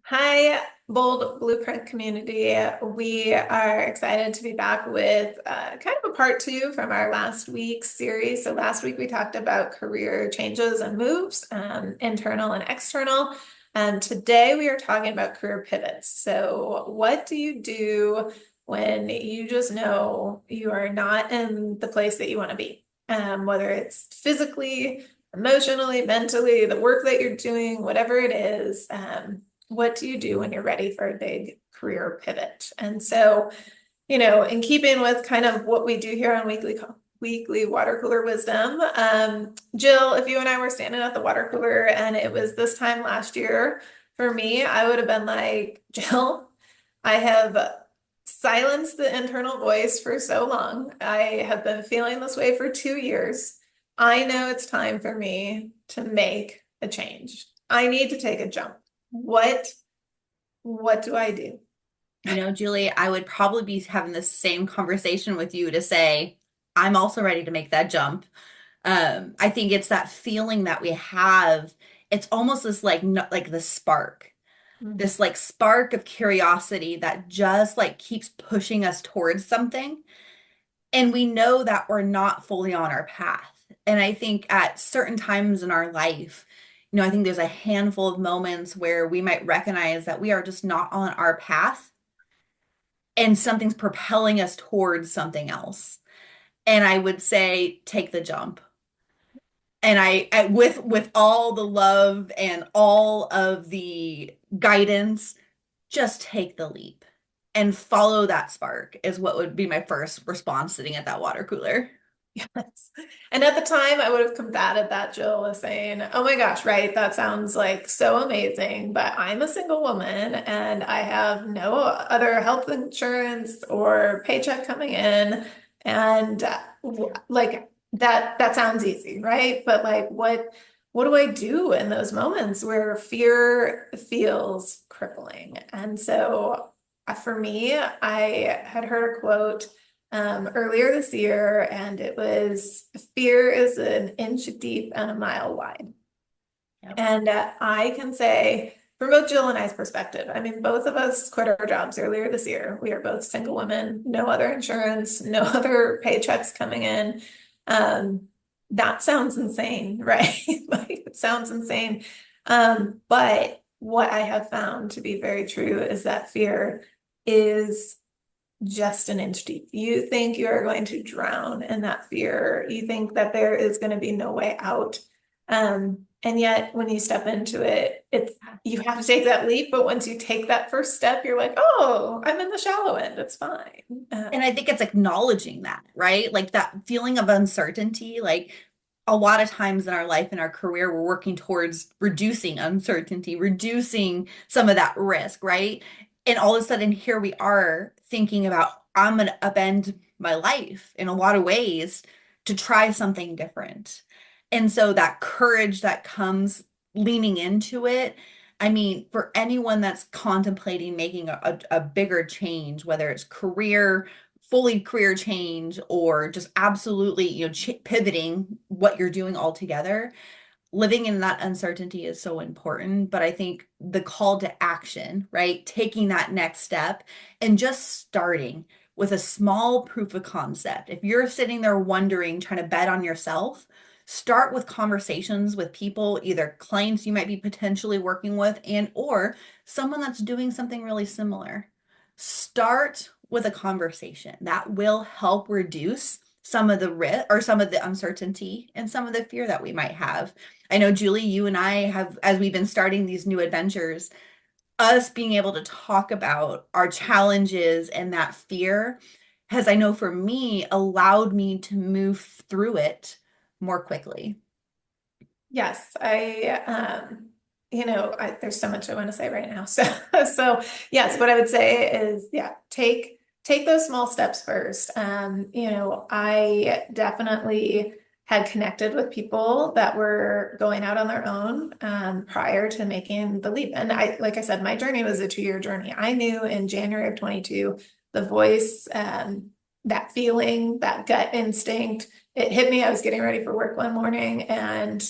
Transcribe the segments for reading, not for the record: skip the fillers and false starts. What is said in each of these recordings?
Hi, Bold Blueprint community. We are excited to be back with kind of a part two from our last week's series. So last week we talked about career changes and moves, internal and external. And today we are talking about career pivots. So what do you do when you just know you are not in the place that you want to be? Whether it's physically, emotionally, mentally, the work that you're doing, whatever it is. What do you do when you're ready for a big career pivot? And so, in keeping with kind of what we do here on weekly water cooler wisdom, Jill, if you and I were standing at the water cooler and it was this time last year, for me, I would have been like, Jill, I have silenced the internal voice for so long. I have been feeling this way for 2 years. I know it's time for me to make a change. I need to take a jump. What what do I do? Julie, I would probably be having the same conversation with you to say, I'm also ready to make that jump. I think it's that feeling that we have. It's almost this like the spark, Mhm. this like spark of curiosity that just like keeps pushing us towards something. And we know that we're not fully on our path. And I think at certain times in our life, I think there's a handful of moments where we might recognize that we are just not on our path and something's propelling us towards something else. And I would say take the jump. And with all the love and all of the guidance, just take the leap and follow that spark is what would be my first response sitting at that water cooler. Yes. And at the time, I would have combated that, Jill, with saying, oh my gosh, right, that sounds like so amazing, but I'm a single woman and I have no other health insurance or paycheck coming in. And like that sounds easy, right? But like what do I do in those moments where fear feels crippling? And so for me, I had heard a quote earlier this year, and it was fear is an inch deep and a mile wide. Yep. And I can say, from both Jill and I's perspective, I mean, both of us quit our jobs earlier this year. We are both single women, no other insurance, no other paychecks coming in. Um, that sounds insane, right? Like it sounds insane. But what I have found to be very true is that fear is just an inch deep. You think you are going to drown in that fear. You think that there is going to be no way out. And yet when you step into it, it's you have to take that leap. But once you take that first step, you're like, oh, I'm in the shallow end. It's fine. And I think it's acknowledging that, right? Like that feeling of uncertainty. Like a lot of times in our life, in our career, we're working towards reducing uncertainty, reducing some of that risk, right? And all of a sudden, here we are thinking about, I'm going to upend my life in a lot of ways to try something different. And so that courage that comes leaning into it, I mean, for anyone that's contemplating making a bigger change, whether it's fully career change, or just absolutely, pivoting what you're doing altogether, living in that uncertainty is so important. But I think the call to action, right? Taking that next step and just starting with a small proof of concept. If you're sitting there wondering, trying to bet on yourself, start with conversations with people, either clients you might be potentially working with and or someone that's doing something really similar. Start with a conversation that will help reduce some of the risk or some of the uncertainty and some of the fear that we might have. I know, Julie, you and I have, as we've been starting these new adventures, us being able to talk about our challenges and that fear has, I know for me, allowed me to move through it more quickly. Yes, there's so much I want to say right now. So, so yes, what I would say is, yeah, take those small steps first. I definitely had connected with people that were going out on their own prior to making the leap. And like I said, my journey was a 2 year journey. I knew in January of 22, the voice, that feeling, that gut instinct it hit me. I was getting ready for work one morning and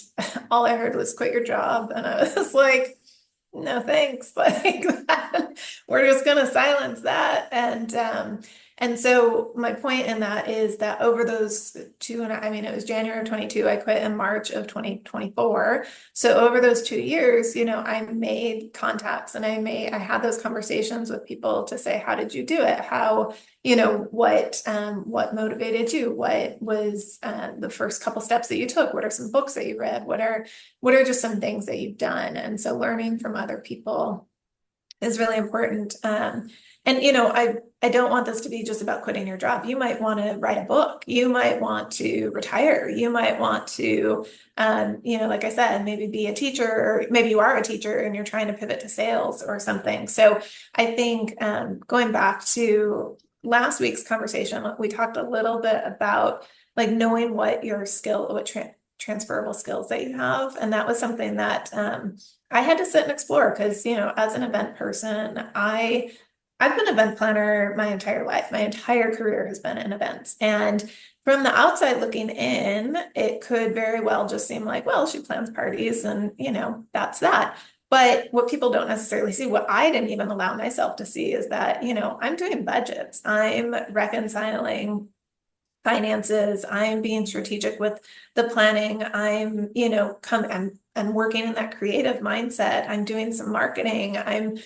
all I heard was quit your job. And I was like, no thanks. Like that. We're just gonna silence that. And so my point in that is that over those two and I mean it was January of 22, I quit in March of 2024. So over those 2 years, I made contacts and I had those conversations with people to say, how did you do it? How, what motivated you? What was the first couple steps that you took? What are some books that you read? What are just some things that you've done? And so learning from other people is really important. And I don't want this to be just about quitting your job. You might want to write a book. You might want to retire. You might want to, like I said, maybe be a teacher, or maybe you are a teacher and you're trying to pivot to sales or something. So I think going back to last week's conversation, we talked a little bit about like knowing what your skill, what transferable skills that you have. And that was something that I had to sit and explore because, as an event person, I've been an event planner my entire life. My entire career has been in events. And from the outside looking in, it could very well just seem like, well, she plans parties and, that's that. But what people don't necessarily see, what I didn't even allow myself to see, is that, I'm doing budgets. I'm reconciling finances. I'm being strategic with the planning. I'm, I'm working in that creative mindset. I'm doing some marketing. I'm,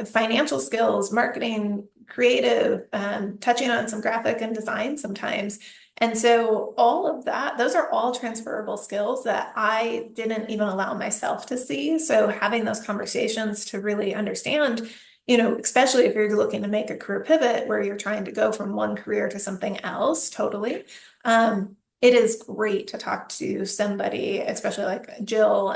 financial skills, marketing, creative, touching on some graphic and design sometimes. And so all of that, those are all transferable skills that I didn't even allow myself to see. So having those conversations to really understand, especially if you're looking to make a career pivot where you're trying to go from one career to something else, totally. It is great to talk to somebody, especially like Jill,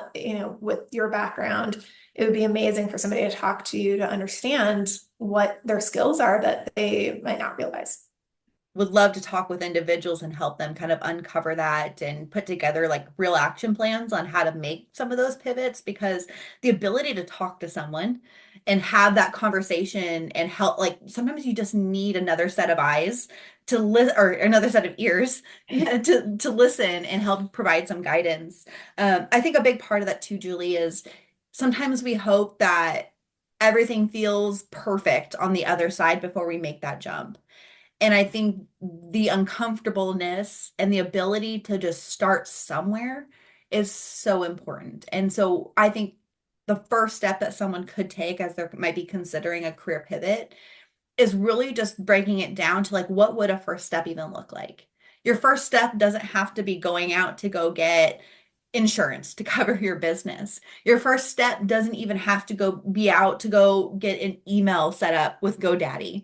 with your background. It would be amazing for somebody to talk to you to understand what their skills are that they might not realize. Would love to talk with individuals and help them kind of uncover that and put together like real action plans on how to make some of those pivots, because the ability to talk to someone and have that conversation and help, like sometimes you just need another set of eyes to listen, or another set of ears to listen and help provide some guidance. I think a big part of that too, Julie, is sometimes we hope that everything feels perfect on the other side before we make that jump. And I think the uncomfortableness and the ability to just start somewhere is so important. And so I think the first step that someone could take as they might be considering a career pivot is really just breaking it down to like, what would a first step even look like? Your first step doesn't have to be going out to go get insurance to cover your business. Your first step doesn't even have to be out to go get an email set up with GoDaddy.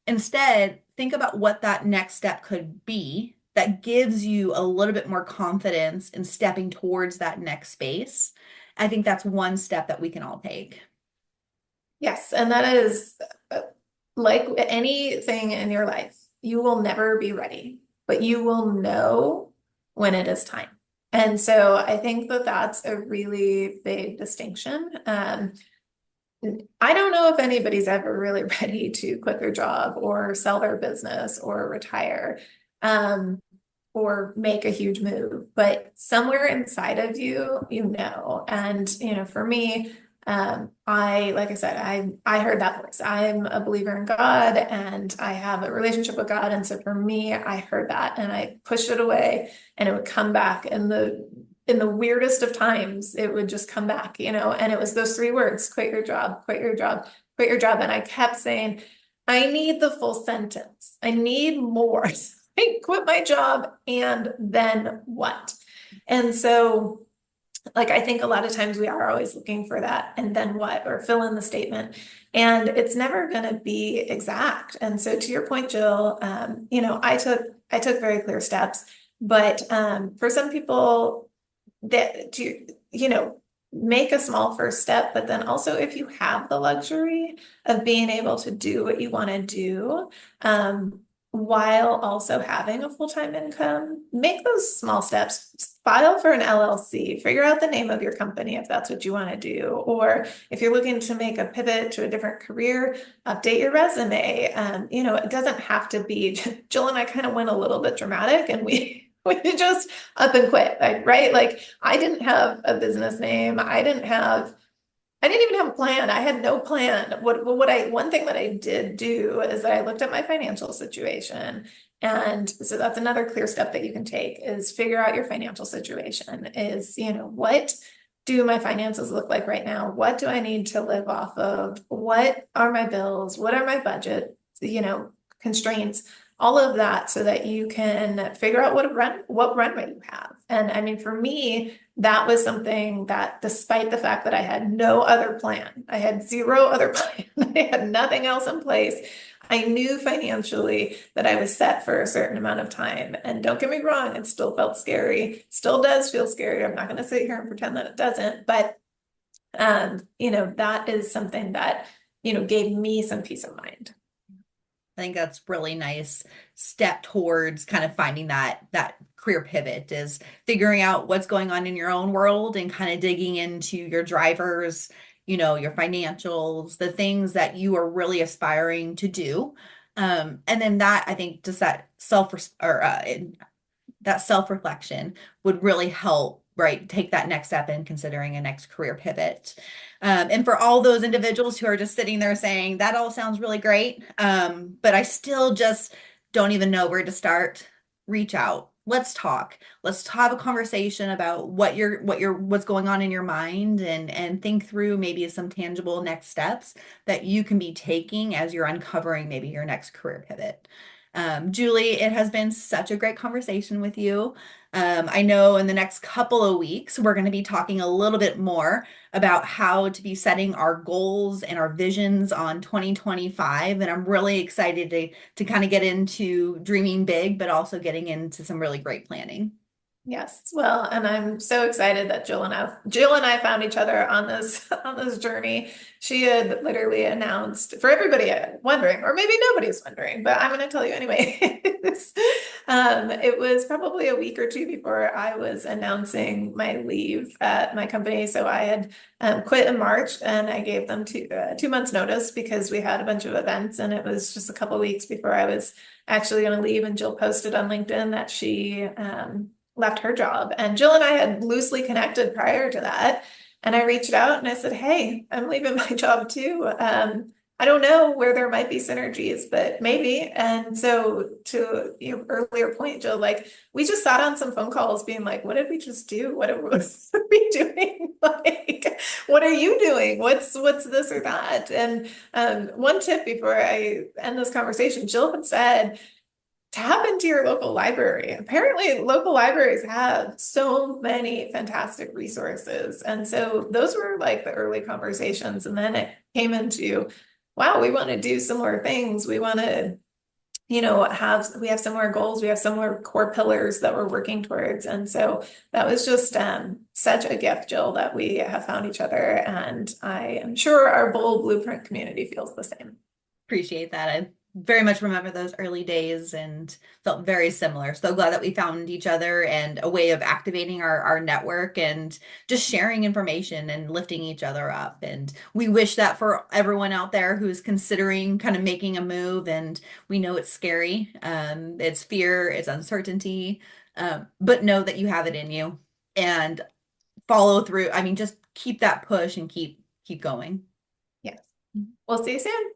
Instead, think about what that next step could be that gives you a little bit more confidence in stepping towards that next space. I think that's one step that we can all take. Yes, and that is like anything in your life, you will never be ready, but you will know when it is time. And so I think that that's a really big distinction. I don't know if anybody's ever really ready to quit their job or sell their business or retire, or make a huge move, but somewhere inside of you, And, for me, like I said, I heard that voice. I'm a believer in God and I have a relationship with God. And so for me, I heard that and I pushed it away and it would come back in the weirdest of times, it would just come back, and it was those three words: quit your job, quit your job, quit your job. And I kept saying, I need the full sentence. I need more. I quit my job and then what? And so, like, I think a lot of times we are always looking for that and then what, or fill in the statement. And it's never going to be exact. And so to your point, Jill, I took very clear steps, but for some people, that to make a small first step, but then also if you have the luxury of being able to do what you want to do, while also having a full-time income, make those small steps. File for an LLC, figure out the name of your company if that's what you want to do, or if you're looking to make a pivot to a different career, update your resume. It doesn't have to be. Jill and I kind of went a little bit dramatic, and we just up and quit, right? Like I didn't have a business name. I didn't have I didn't even have a plan. I had no plan. One thing that I did do is that I looked at my financial situation. And so that's another clear step that you can take is figure out your financial situation is, what do my finances look like right now? What do I need to live off of? What are my bills? What are my budget, constraints? All of that so that you can figure out what runway you have. And I mean, for me, that was something that despite the fact that I had no other plan, I had zero other plan, I had nothing else in place. I knew financially that I was set for a certain amount of time. And don't get me wrong, it still felt scary, still does feel scary. I'm not going to sit here and pretend that it doesn't, but that is something that, gave me some peace of mind. I think that's really nice step towards kind of finding that career pivot is figuring out what's going on in your own world and kind of digging into your drivers, your financials, the things that you are really aspiring to do. And then that I think just that that self-reflection would really help, right? Take that next step in considering a next career pivot. And for all those individuals who are just sitting there saying, that all sounds really great, but I still just don't even know where to start, reach out. Let's talk. Let's have a conversation about what's going on in your mind and think through maybe some tangible next steps that you can be taking as you're uncovering maybe your next career pivot. Julie, it has been such a great conversation with you. I know in the next couple of weeks, we're going to be talking a little bit more about how to be setting our goals and our visions on 2025. And I'm really excited to kind of get into dreaming big, but also getting into some really great planning. Yes, well, and I'm so excited that Jill and I found each other on this on this journey. She had literally announced for everybody wondering, or maybe nobody's wondering, but I'm going to tell you anyway. It was probably a week or two before I was announcing my leave at my company. So I had quit in March, and I gave them 2 months notice because we had a bunch of events, and it was just a couple weeks before I was actually going to leave. And Jill posted on LinkedIn that she left her job. And Jill and I had loosely connected prior to that. And I reached out and I said, hey, I'm leaving my job too. I don't know where there might be synergies, but maybe. And so to your earlier point, Jill, like we just sat on some phone calls being like, what did we just do? What are we doing? Like, what are you doing? What's this or that? And one tip before I end this conversation, Jill had said, tap into your local library. Apparently, local libraries have so many fantastic resources. And so those were like the early conversations. And then it came into, wow, we want to do similar things. We want to, we have similar goals. We have similar core pillars that we're working towards. And so that was just such a gift, Jill, that we have found each other. And I am sure our Bold Blueprint community feels the same. Appreciate that. I very much remember those early days and felt very similar. So glad that we found each other and a way of activating our network and just sharing information and lifting each other up. And we wish that for everyone out there who's considering kind of making a move. And we know it's scary. It's fear, it's uncertainty, but know that you have it in you and follow through. I mean, just keep that push and keep going. Yes. We'll see you soon.